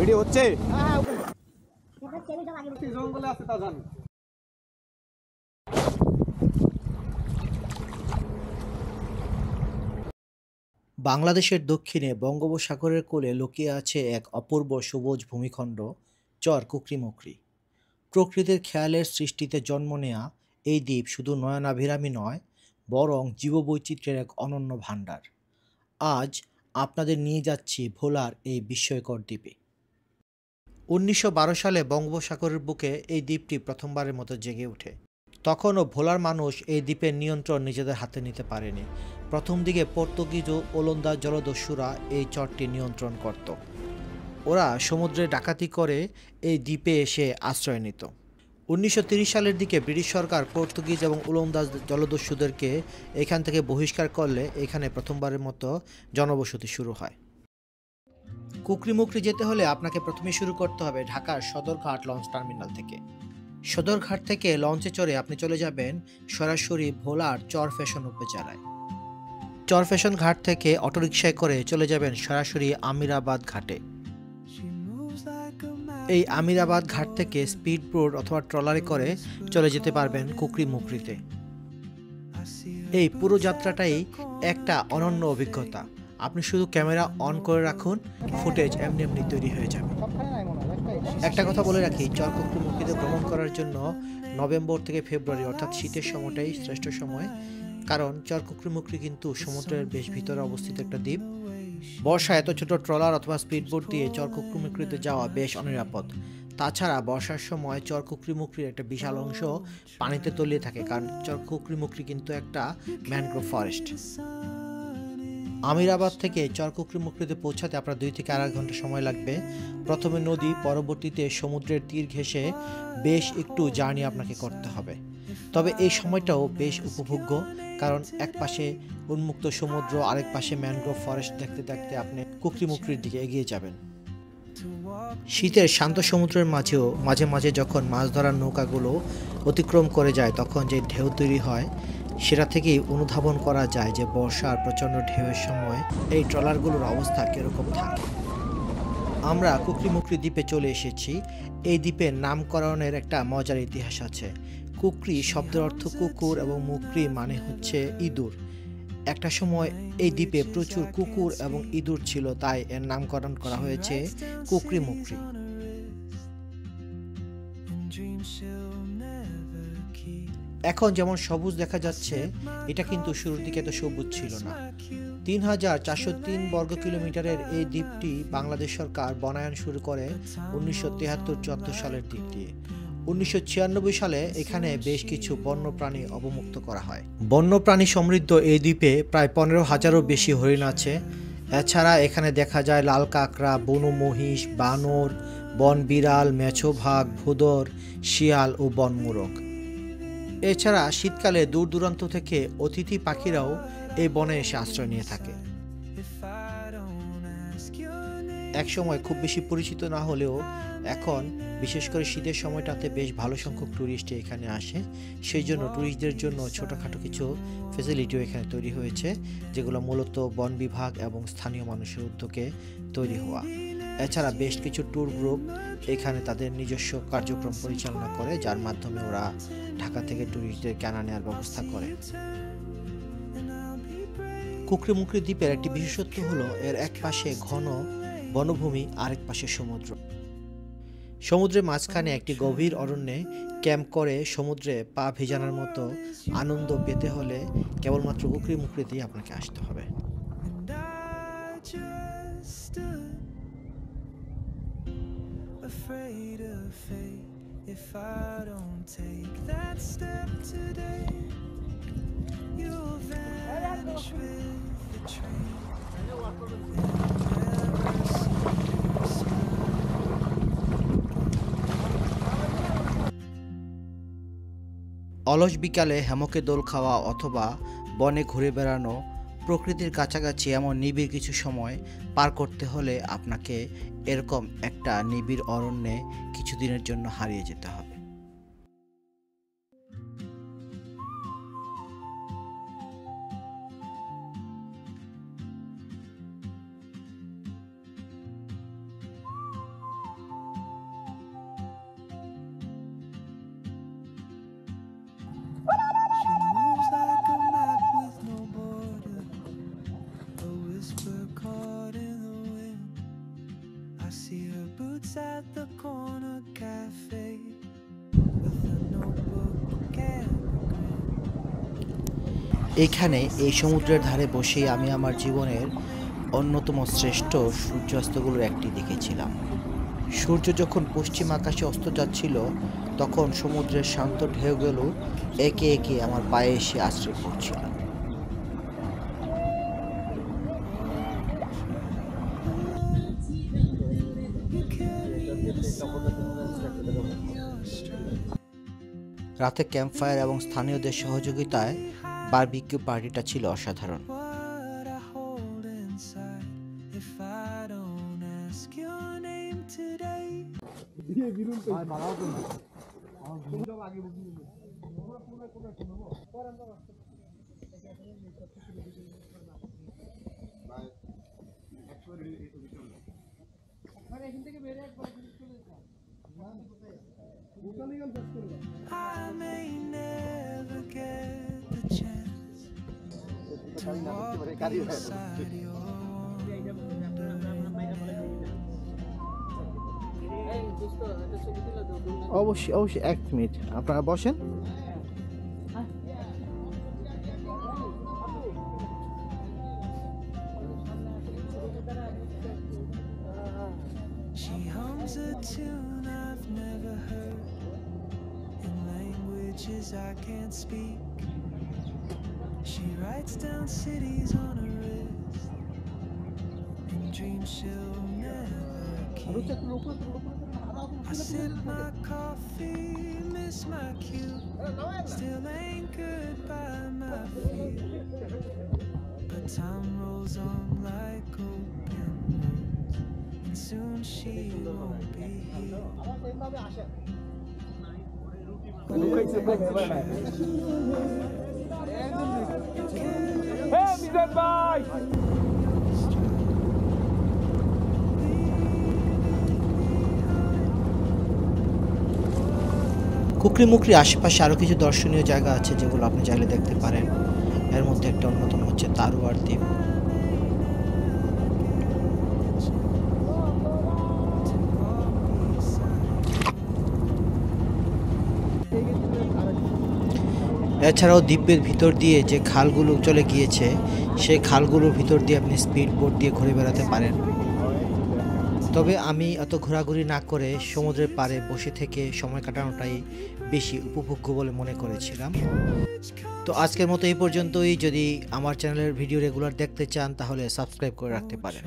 Video হচ্ছে জঙ্গলে আছে তা জানি। বাংলাদেশের দক্ষিণে বঙ্গোপসাগরের কোলে লুকিয়ে আছে এক অপূর্ব সবুজ ভূমিখণ্ড, চর কুকরিমুকরি। প্রকৃতির খেয়ালের সৃষ্টিতে জন্ম নেয়া এই দ্বীপ শুধু নয়নাভিরামী নয়, বরং জীববৈচিত্র্যের এক অনন্য ভাণ্ডার। আজ আপনাদের নিয়ে যাচ্ছি ভোলার এই বিস্ময়কর দ্বীপে। ১৯১২ সালে বঙ্গোপসাগরের বুকে এই দ্বীপটি প্রথমবারের মতো জেগে ওঠে। তখনও ভোলার মানুষ এই দ্বীপের নিয়ন্ত্রণ নিজেদের হাতে নিতে পারেনি। প্রথম দিকে পর্তুগিজ ও ওলন্দাজ জলদস্যুরা এই চরটি নিয়ন্ত্রণ করত। ওরা সমুদ্রে ডাকাতি করে এই দ্বীপে এসে আশ্রয় নিত। ১৯৩০ সালের দিকে ব্রিটিশ সরকার পর্তুগিজ এবং ওলন্দাজ জলদস্যুদেরকে এখান থেকে বহিষ্কার করলে এখানে প্রথমবারের মতো জনবসতি শুরু হয়। কুকরিমুকরি যেতে হলে আপনাকে প্রথমে শুরু করতে হবে ঢাকার সদরঘাট লঞ্চ টার্মিনাল থেকে। সদরঘাট থেকে লঞ্চে চড়ে আপনি চলে যাবেন সরাসরি ভোলার চরফ্যাশন উপজেলায়। চরফ্যাশন ঘাট থেকে অটোরিকশায় করে চলে যাবেন সরাসরি আমিরাবাদ ঘাটে। এই আমিরাবাদ ঘাট থেকে স্পিড বোট অথবা ট্রলারে করে চলে যেতে পারবেন কুকরিমুকরিতে। এই পুরো যাত্রাটাই একটা অনন্য অভিজ্ঞতা। আপনি শুধু ক্যামেরা অন করে রাখুন, ফুটেজ এমনি এমনি তৈরি হয়ে যাবে। একটা কথা বলে রাখি, চর কুকরিমুকরিতে ভ্রমণ করার জন্য নভেম্বর থেকে ফেব্রুয়ারি অর্থাৎ শীতের সময়টাই শ্রেষ্ঠ সময়, কারণ চর কুকরিমুকরি কিন্তু সমুদ্রের বেশ ভিতরে অবস্থিত একটা দ্বীপ। বর্ষায় এত ছোট ট্রলার অথবা স্পিডবোট দিয়ে চর কুকরিমুকরিতে যাওয়া বেশ অনিরাপদ। তাছাড়া বর্ষার সময় চর কুকরিমুকরির একটা বিশাল অংশ পানিতে তলিয়ে থাকে, কারণ চর কুকরিমুকরি কিন্তু একটা ম্যানগ্রোভ ফরেস্ট। আমিরাবাদ থেকে চর কুকরিমুকরিতে পৌঁছাতে আপনার 2 থেকে 2.5 ঘন্টা সময় লাগবে। প্রথমে নদী, পরবর্তীতে সমুদ্রের তীর ঘেঁষে বেশ একটু জার্নি আপনাকে করতে হবে। তবে এই সময়টাও বেশ উপভোগ্য, কারণ এক পাশে উন্মুক্ত সমুদ্র, আরেক পাশে ম্যানগ্রোভ ফরেস্ট দেখতে দেখতে আপনি কুকরিমুকরির দিকে এগিয়ে যাবেন। শীতের শান্ত সমুদ্রের মাঝেও মাঝে মাঝে যখন মাছ ধরার নৌকাগুলো অতিক্রম করে যায়, তখন যে ঢেউ তৈরি হয় সেটা থেকেই অনুধাবন করা যায় যে বর্ষার প্রচণ্ড ঢেউয়ের সময় এই ট্রলারগুলোর অবস্থা কীরকম থাকে। আমরা কুকরিমুকরি দ্বীপে চলে এসেছি। এই দ্বীপের নামকরণের একটা মজার ইতিহাস আছে। কুকরি শব্দের অর্থ কুকুর এবং মুকরি মানে হচ্ছে ইঁদুর। একটা সময় এই দ্বীপে প্রচুর কুকুর এবং ইঁদুর ছিল, তাই এর নামকরণ করা হয়েছে কুকরিমুকরি। এখন যেমন সবুজ দেখা যাচ্ছে, এটা কিন্তু শুরুর দিকে এত সবুজ ছিল না। ৩,৪০৩ বর্গ কিলোমিটারের এই দ্বীপটি বাংলাদেশ সরকার বনায়ন শুরু করে ১৯৭৩-৭৪ সালের দিক দিয়ে। ১৯৯৬ সালে এখানে বেশ কিছু বন্যপ্রাণী অবমুক্ত করা হয়। বন্যপ্রাণী সমৃদ্ধ এই দ্বীপে প্রায় ১৫,০০০-এরও বেশি হরিণ আছে। এছাড়া এখানে দেখা যায় লাল কাঁকড়া, বনু মহিষ, বানর, বন বিড়াল, মেছো বাঘ, ভোঁদড়, শিয়াল ও বনমোরগ। এছাড়া শীতকালে দূর দূরান্ত থেকে অতিথি পাখিরাও এই বনে এসে আশ্রয় নিয়ে থাকে। একসময় খুব বেশি পরিচিত না হলেও এখন বিশেষ করে শীতের সময়টাতে বেশ ভালো সংখ্যক টুরিস্ট এখানে আসে। সেই জন্য টুরিস্টদের জন্য ছোটোখাটো কিছু ফ্যাসিলিটিও এখানে তৈরি হয়েছে, যেগুলো মূলত বন বিভাগ এবং স্থানীয় মানুষের উদ্যোগে তৈরি হওয়া। এছাড়া বেশ কিছু ট্যুর গ্রুপ এখানে তাদের নিজস্ব কার্যক্রম পরিচালনা করে, যার মাধ্যমে ওরা ঢাকা থেকে টুরিস্টদের আনা নেওয়ার ব্যবস্থা করে। কুকরিমুকরি দ্বীপের একটি বিশেষত্ব হলো এর এক পাশে ঘন বনভূমি, আরেক পাশে সমুদ্র। সমুদ্রের মাঝখানে একটি গভীর অরণ্যে ক্যাম্প করে সমুদ্রে পা ভেজানোর মতো আনন্দ পেতে হলে কেবলমাত্র কুকরিমুকরিতেই আপনাকে আসতে হবে। অলস বিকালে হ্যামকে দোল খাওয়া অথবা বনে ঘুরে বেড়ানো, প্রকৃতির কাছাকাছি এমন নিবিড় কিছু সময় পার করতে হলে আপনাকে এরকম একটা নিবিড় অরণ্যে কিছুদিনের জন্য হারিয়ে যেতে হবে। see her boots at the corner cafe with a notebook and এইখানে এই সমুদ্রের ধারে বসেই আমি আমার জীবনের অন্যতম শ্রেষ্ঠ সূর্যাস্তগুলোর একটি দেখেছিলাম। সূর্য যখন পশ্চিম আকাশে অস্ত যাচ্ছিল তখন সমুদ্রের শান্ত ঢেউগুলো একে একে আমার পায়ে এসে আছড়ে পড়ছিল। রাতে ক্যাম্পফায়ার এবং স্থানীয়দের সহযোগিতায় বারবিকিউ পার্টিটা ছিল অসাধারণ। what I hold inside if I don't ask your name today. I may never get the chance to walk beside your অবশ্যই অবশ্যই, 1 মিনিট আপনারা বসেন। She hums a tune I've never heard in languages I can't speak. She writes down cities on her wrist and dreams she'll never keep. I sip my coffee, miss my cue, still anchored by my feet. But time rolls on like open roads, and soon she won't be here. Kukrimukri আশেপাশে আরও কিছু দর্শনীয় জায়গা আছে যেগুলো আপনি চাইলে দেখতে পারেন। এর মধ্যে একটা অন্যতম হচ্ছে তারুয়ার দ্বীপ। এছাড়াও দ্বীপের ভিতর দিয়ে যে খালগুলো চলে গিয়েছে সেই খালগুলোর ভিতর দিয়ে আপনি স্পিড বোট দিয়ে ঘুরে বেড়াতে পারেন। তবে আমি এত ঘোরাঘুরি না করে সমুদ্রের পাড়ে বসে থেকে সময় কাটানোটাই বেশি উপভোগ্য বলে মনে করেছিলাম। তো আজকের মতো এই পর্যন্তই। যদি আমার চ্যানেলের ভিডিও রেগুলার দেখতে চান তাহলে সাবস্ক্রাইব করে রাখতে পারেন।